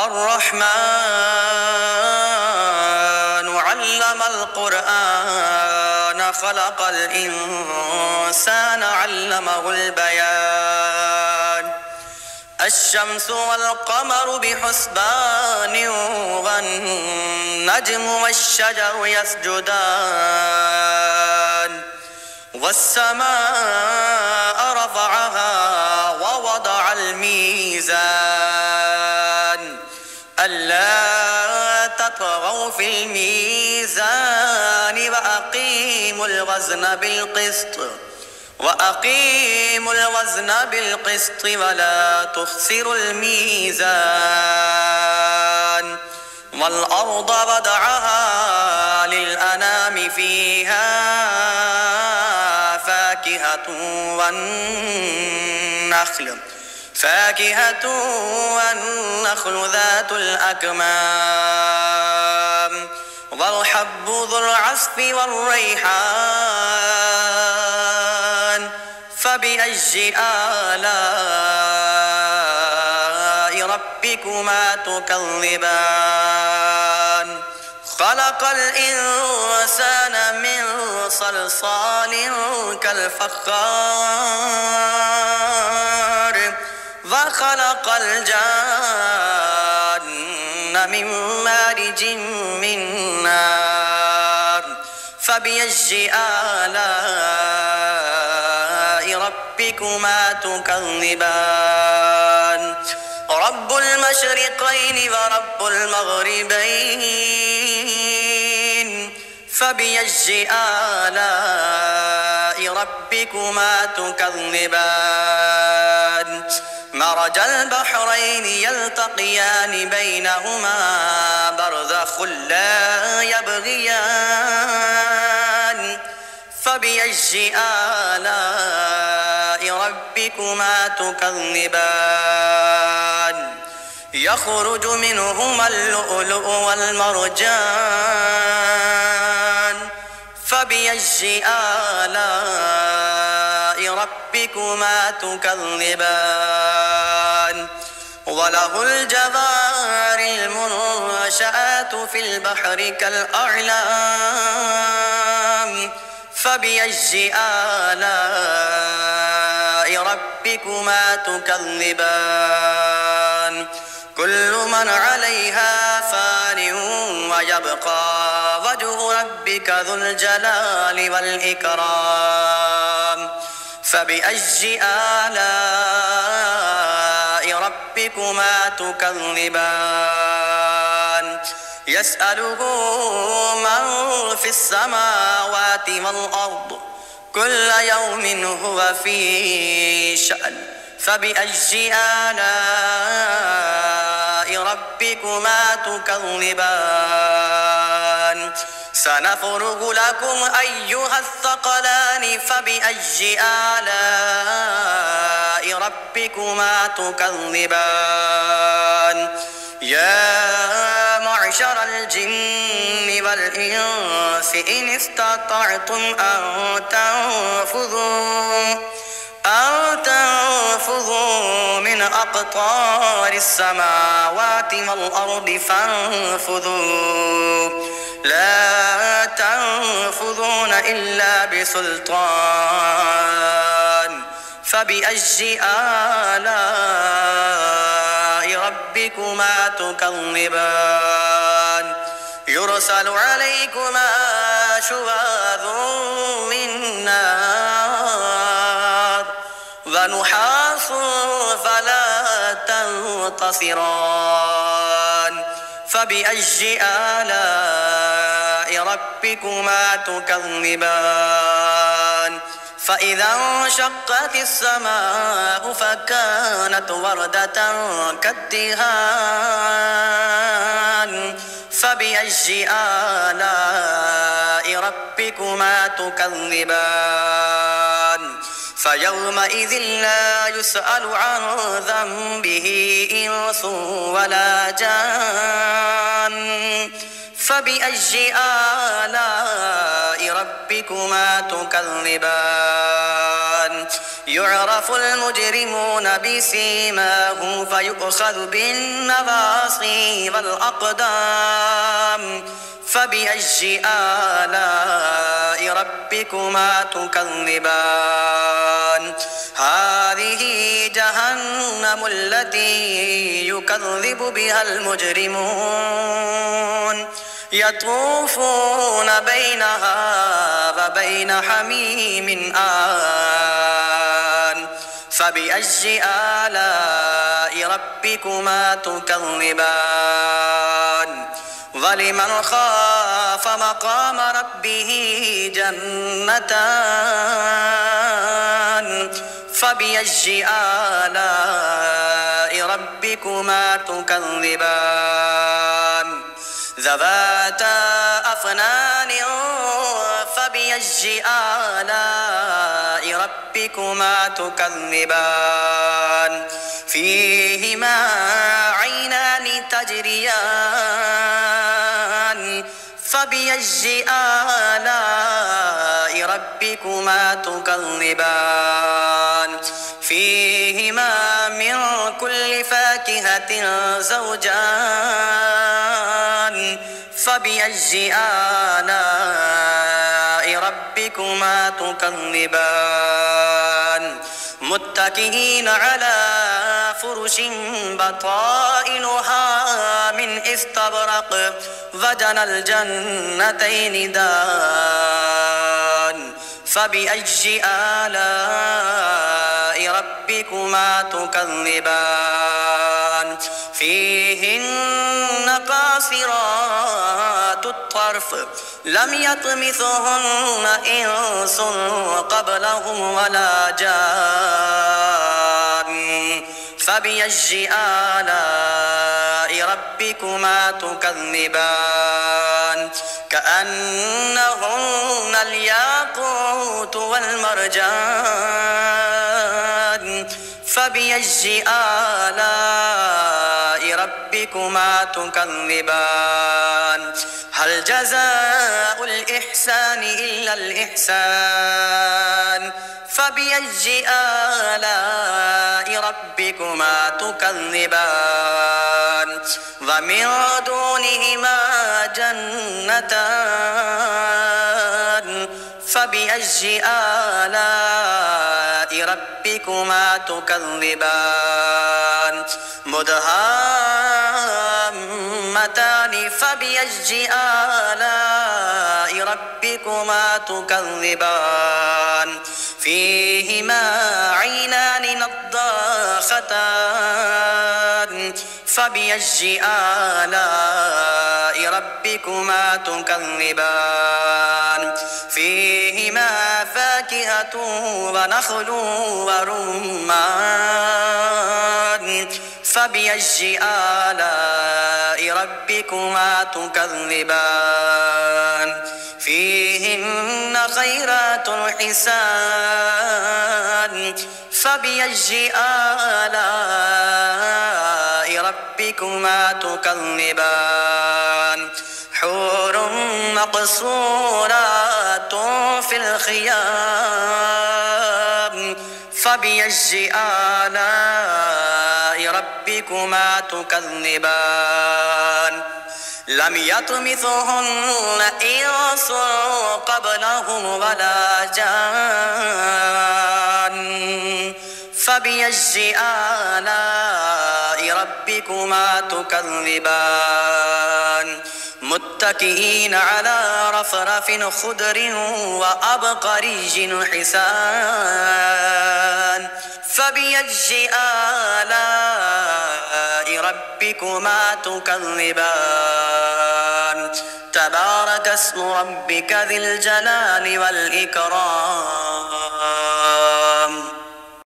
الرحمن علم القرآن خلق الإنسان علمه البيان الشمس والقمر بحسبان والنجم والشجر يسجدان والسماء رفعها ووضع الميزان ألا تطغوا في الميزان وأقيموا الوزن بالقسط ولا تخسروا الميزان والأرض وضعها للأنام فيها فاكهة والنخل ذات الأكمام والحب ذو العصف والريحان فبأي آلاء ربكما تكذبان خلق الإنسان من صلصال كالفخار وخلق الجان من مارج من نار فبأي آلاء ربكما تكذبان رب المشرقين ورب المغربين فبأي آلاء ربكما تكذبان مرج البحرين يلتقيان بينهما برزخ لا يبغيان فبأي آلاء ربكما تكذبان يخرج منهما اللؤلؤ والمرجان فبأي آلاء ربكما تكذبان وله الجوار المنشآت في البحر كالأعلام فبأي آلاء ربكما تكذبان كل من عليها فان ويبقى وجه ربك ذو الجلال والإكرام فبأي آلاء ربكما تكذبان يسأله من في السماوات والأرض كل يوم هو في شأن فبأي آلاء ربكما تكذبان سنفرغ لكم أيها الثقلان فبأي آلاء ربكما تكذبان يا معشر الجن والإنس إن استطعتم أن تنفذوا من أقطار السماوات والأرض فانفذوا لا تنفذون إلا بسلطان فبأي آلاء ربكما تكذبان يرسل عليكما شواظ من نار ونحاس فلا تنتصران فبأي آلاء ربكما تكذبان فإذا انشقت السماء فكانت وردة كالدهان فبأي آلاء ربكما تكذبان فيومئذ لا يسأل عن ذنبه إنس ولا جان فبأي آلاء ربكما تكذبان يعرف المجرمون بسيماهم فيؤخذ بالنواصي النواصي والأقدام فبأي آلاء ربكما تكذبان هذه جهنم التي يكذب بها المجرمون يطوفون بينها وبين حميم آن فبأي آلاء ربكما تكذبان ولمن خاف مقام ربه جنتان فبأي آلاء ربكما تكذبان ذواتا أفنان فبأي آلاء ربكما تكذبان فيهما عينان تجريان فبأي آلاء ربكما تكذبان فيهما من كل فاكهة زوجان فبأي آلاء ربكما تكذبان متكئين على فرش بطائنها من استبرق وجنى الجنتين دان فبأي آلاء ربكما تكذبان فيهن قاصرات الطرف لم يطمثهن إنس قبلهم ولا جان فبأي آلاء ربكما تكذبان كأنهن الياقوت والمرجان فبأي آلاء ربكما تكذبان هل جزاء الإحسان إلا الإحسان فبأي آلاء ربكما تكذبان ومن دونهما جنتان فبأي آلاء ربكما تكذبان مدهامتان فبأي آلاء ربكما تكذبان فيهما عينان نضاختان فبأي آلاء ربكما تكذبان فيهما فاكهة ونخل ورمان فبأي آلاء ربكما تكذبان فيهن خيرات حسان فبأي آلاء ربكما تكذبان حور مقصورات في الخيام فبأي آلاء ربكما تكذبان لم يطمثهن إنس قبلهم ولا جان فبأي آلاء ربكما تكذبان متكئين على رفرف خضر وأبقري حسان فبأي آلاء ربكما تكذبان تبارك اسم ربك ذي الجلال والإكرام